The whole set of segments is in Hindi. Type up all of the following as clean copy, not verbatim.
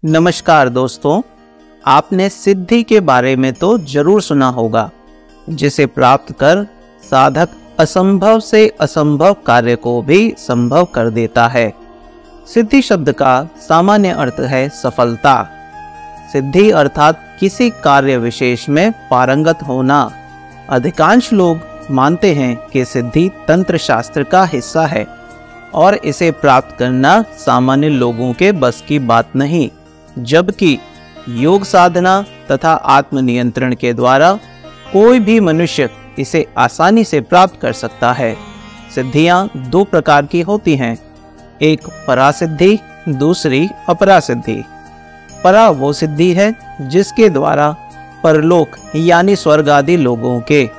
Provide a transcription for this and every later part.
नमस्कार दोस्तों, आपने सिद्धि के बारे में तो जरूर सुना होगा, जिसे प्राप्त कर साधक असंभव से असंभव कार्य को भी संभव कर देता है। सिद्धि शब्द का सामान्य अर्थ है सफलता। सिद्धि अर्थात किसी कार्य विशेष में पारंगत होना। अधिकांश लोग मानते हैं कि सिद्धि तंत्र शास्त्र का हिस्सा है और इसे प्राप्त करना सामान्य लोगों के बस की बात नहीं, जबकि योग साधना तथा आत्मनियंत्रण के द्वारा कोई भी मनुष्य इसे आसानी से प्राप्त कर सकता है। सिद्धियां दो प्रकार की होती हैं, एक परासिद्धि, दूसरी अपरासिद्धि। परा वो सिद्धि है जिसके द्वारा परलोक यानी स्वर्ग आदि लोगों के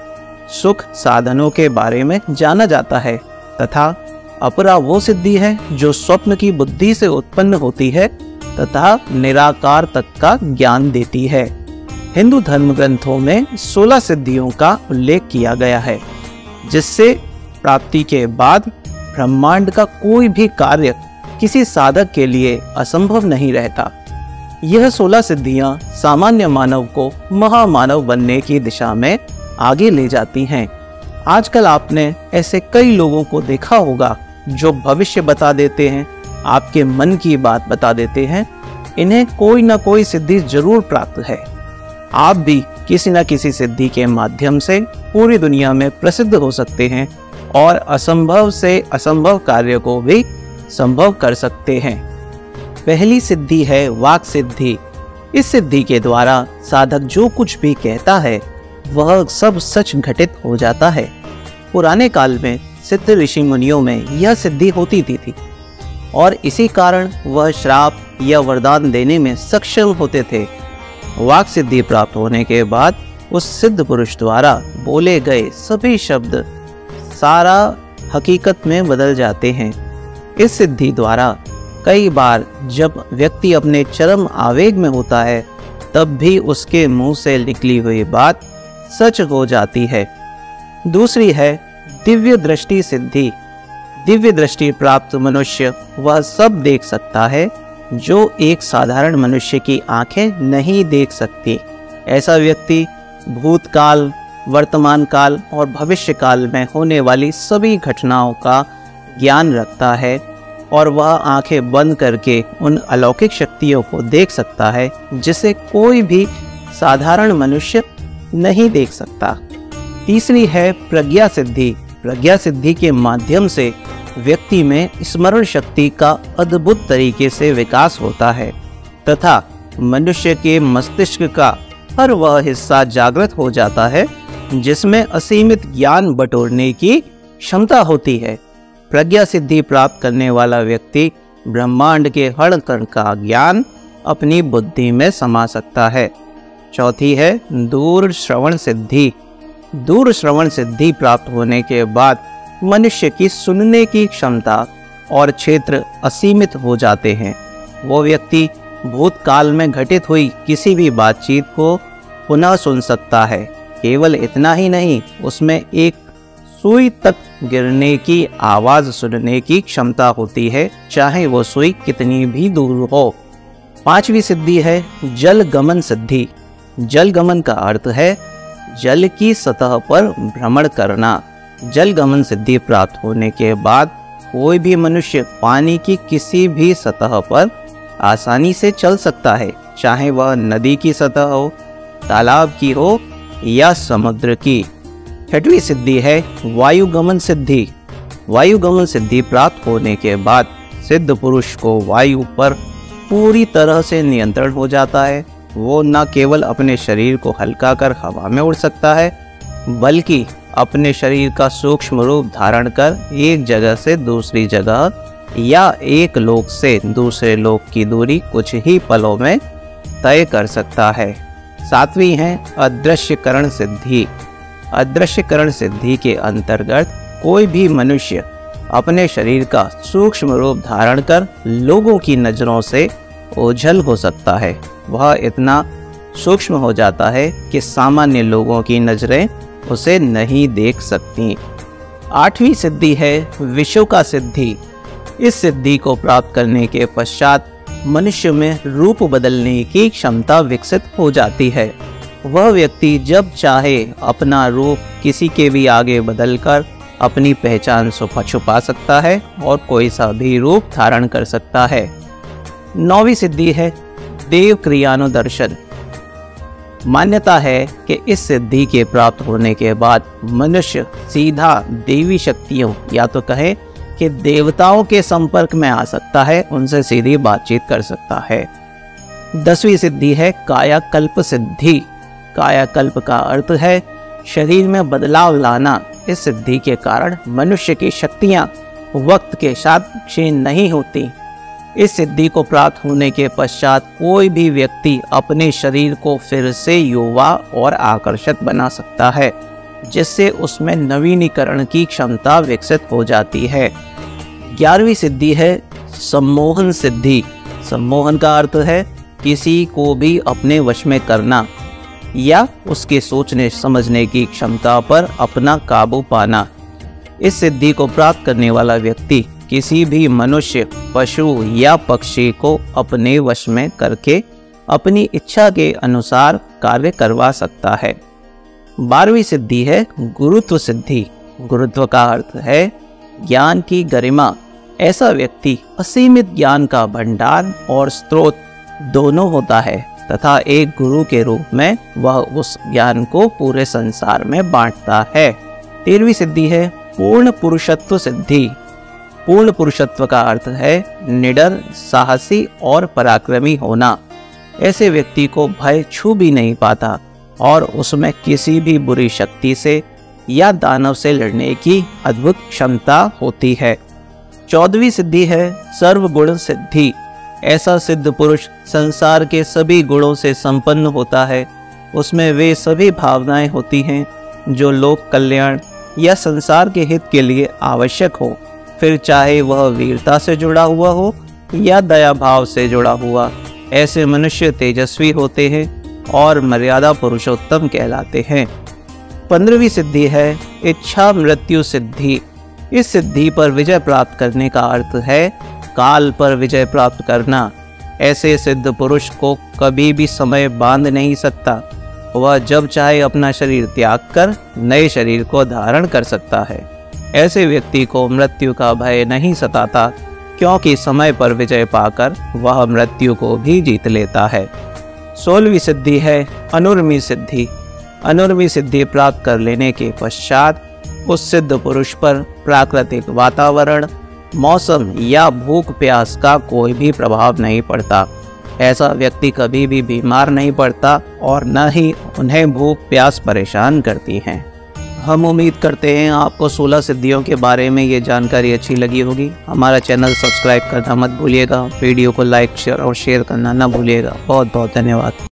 सुख साधनों के बारे में जाना जाता है, तथा अपरा वो सिद्धि है जो स्वप्न की बुद्धि से उत्पन्न होती है तथा निराकार तक का ज्ञान देती है। हिंदू धर्म ग्रंथों में 16 सिद्धियों का उल्लेख किया गया है, जिससे प्राप्ति के बाद ब्रह्मांड का कोई भी कार्य किसी साधक के लिए असंभव नहीं रहता। यह 16 सिद्धियां सामान्य मानव को महामानव बनने की दिशा में आगे ले जाती हैं। आजकल आपने ऐसे कई लोगों को देखा होगा जो भविष्य बता देते हैं, आपके मन की बात बता देते हैं। इन्हें कोई ना कोई सिद्धि जरूर प्राप्त है। आप भी किसी न किसी सिद्धि के माध्यम से पूरी दुनिया में प्रसिद्ध हो सकते हैं और असंभव से असंभव कार्य को भी संभव कर सकते हैं। पहली सिद्धि है वाक सिद्धि। इस सिद्धि के द्वारा साधक जो कुछ भी कहता है वह सब सच घटित हो जाता है। पुराने काल में सिद्ध ऋषि मुनियों में यह सिद्धि होती थी और इसी कारण वह श्राप या वरदान देने में सक्षम होते थे। वाक सिद्धि प्राप्त होने के बाद उस सिद्ध पुरुष द्वारा बोले गए सभी शब्द सारा हकीकत में बदल जाते हैं। इस सिद्धि द्वारा कई बार जब व्यक्ति अपने चरम आवेग में होता है तब भी उसके मुंह से निकली हुई बात सच हो जाती है। दूसरी है दिव्य दृष्टि सिद्धि। दिव्य दृष्टि प्राप्त मनुष्य वह सब देख सकता है जो एक साधारण मनुष्य की आंखें नहीं देख सकती। ऐसा व्यक्ति भूतकाल, वर्तमान काल और भविष्य काल में होने वाली सभी घटनाओं का ज्ञान रखता है और वह आंखें बंद करके उन अलौकिक शक्तियों को देख सकता है जिसे कोई भी साधारण मनुष्य नहीं देख सकता। तीसरी है प्रज्ञा सिद्धि। प्रज्ञा सिद्धि के माध्यम से व्यक्ति में स्मरण शक्ति का अद्भुत तरीके से विकास होता है तथा मनुष्य के मस्तिष्क का हर वह हिस्सा जागृत हो जाता है जिसमें असीमित ज्ञान बटोरने की क्षमता होती है। प्रज्ञा सिद्धि प्राप्त करने वाला व्यक्ति ब्रह्मांड के हर कण का ज्ञान अपनी बुद्धि में समा सकता है। चौथी है दूर श्रवण सिद्धि। दूर श्रवण सिद्धि प्राप्त होने के बाद मनुष्य की सुनने की क्षमता और क्षेत्र असीमित हो जाते हैं। वो व्यक्ति भूतकाल में घटित हुई किसी भी बातचीत को पुनः सुन सकता है। केवल इतना ही नहीं, उसमें एक सुई तक गिरने की आवाज सुनने की क्षमता होती है, चाहे वो सुई कितनी भी दूर हो। पांचवी सिद्धि है जल गमन सिद्धि। जल गमन का अर्थ है जल की सतह पर भ्रमण करना। जल गमन सिद्धि प्राप्त होने के बाद कोई भी मनुष्य पानी की किसी भी सतह पर आसानी से चल सकता है, चाहे वह नदी की सतह हो, तालाब की हो या समुद्र की। छठवीं सिद्धि है वायुगमन सिद्धि। वायुगमन सिद्धि प्राप्त होने के बाद सिद्ध पुरुष को वायु पर पूरी तरह से नियंत्रण हो जाता है। वो न केवल अपने शरीर को हल्का कर हवा में उड़ सकता है, बल्कि अपने शरीर का सूक्ष्म रूप धारण कर एक जगह से दूसरी जगह या एक लोक से दूसरे लोक की दूरी कुछ ही पलों में तय कर सकता है। सातवीं है अदृश्यकरण सिद्धि। अदृश्यकरण सिद्धि के अंतर्गत कोई भी मनुष्य अपने शरीर का सूक्ष्म रूप धारण कर लोगों की नजरों से ओझल हो सकता है। वह इतना सूक्ष्म हो जाता है कि सामान्य लोगों की नजरें उसे नहीं देख सकती। आठवीं सिद्धि है विशुका सिद्धि। इस सिद्धि को प्राप्त करने के पश्चात मनुष्य में रूप बदलने की क्षमता विकसित हो जाती है। वह व्यक्ति जब चाहे अपना रूप किसी के भी आगे बदलकर अपनी पहचान छुपा सकता है और कोई सा भी रूप धारण कर सकता है। 9वीं सिद्धि है देव क्रियानुदर्शन। मान्यता है कि इस सिद्धि के प्राप्त होने के बाद मनुष्य सीधा देवी शक्तियों या तो कहे कि देवताओं के संपर्क में आ सकता है, उनसे सीधी बातचीत कर सकता है। 10वीं सिद्धि है कायाकल्प सिद्धि। कायाकल्प का अर्थ है शरीर में बदलाव लाना। इस सिद्धि के कारण मनुष्य की शक्तियां वक्त के साथ क्षीण नहीं होती। इस सिद्धि को प्राप्त होने के पश्चात कोई भी व्यक्ति अपने शरीर को फिर से युवा और आकर्षक बना सकता है, जिससे उसमें नवीनीकरण की क्षमता विकसित हो जाती है। 11वीं सिद्धि है सम्मोहन सिद्धि। सम्मोहन का अर्थ है किसी को भी अपने वश में करना या उसके सोचने समझने की क्षमता पर अपना काबू पाना। इस सिद्धि को प्राप्त करने वाला व्यक्ति किसी भी मनुष्य, पशु या पक्षी को अपने वश में करके अपनी इच्छा के अनुसार कार्य करवा सकता है। 12वीं सिद्धि है गुरुत्व सिद्धि। गुरुत्व का अर्थ है ज्ञान की गरिमा। ऐसा व्यक्ति असीमित ज्ञान का भंडार और स्रोत दोनों होता है तथा एक गुरु के रूप में वह उस ज्ञान को पूरे संसार में बांटता है। 13वीं सिद्धि है पूर्ण पुरुषत्व सिद्धि। पूर्ण पुरुषत्व का अर्थ है निडर, साहसी और पराक्रमी होना। ऐसे व्यक्ति को भय छू भी नहीं पाता और उसमें किसी भी बुरी शक्ति से या दानव से लड़ने की अद्भुत क्षमता होती है। 14वीं सिद्धि है सर्वगुण सिद्धि। ऐसा सिद्ध पुरुष संसार के सभी गुणों से संपन्न होता है। उसमें वे सभी भावनाएं होती हैं जो लोक कल्याण या संसार के हित के लिए आवश्यक हो, फिर चाहे वह वीरता से जुड़ा हुआ हो या दया भाव से जुड़ा हुआ। ऐसे मनुष्य तेजस्वी होते हैं और मर्यादा पुरुषोत्तम कहलाते हैं। 15वीं सिद्धि है इच्छा मृत्यु सिद्धि। इस सिद्धि पर विजय प्राप्त करने का अर्थ है काल पर विजय प्राप्त करना। ऐसे सिद्ध पुरुष को कभी भी समय बांध नहीं सकता। वह जब चाहे अपना शरीर त्याग कर नए शरीर को धारण कर सकता है। ऐसे व्यक्ति को मृत्यु का भय नहीं सताता, क्योंकि समय पर विजय पाकर वह मृत्यु को भी जीत लेता है। 16वीं सिद्धि है अनुर्मी सिद्धि। अनुर्मी सिद्धि प्राप्त कर लेने के पश्चात उस सिद्ध पुरुष पर प्राकृतिक वातावरण, मौसम या भूख प्यास का कोई भी प्रभाव नहीं पड़ता। ऐसा व्यक्ति कभी भी बीमार नहीं पड़ता और न ही उन्हें भूख प्यास परेशान करती हैं। हम उम्मीद करते हैं आपको 16 सिद्धियों के बारे में ये जानकारी अच्छी लगी होगी। हमारा चैनल सब्सक्राइब करना मत भूलिएगा। वीडियो को लाइक, शेयर और शेयर करना ना भूलिएगा। बहुत बहुत धन्यवाद।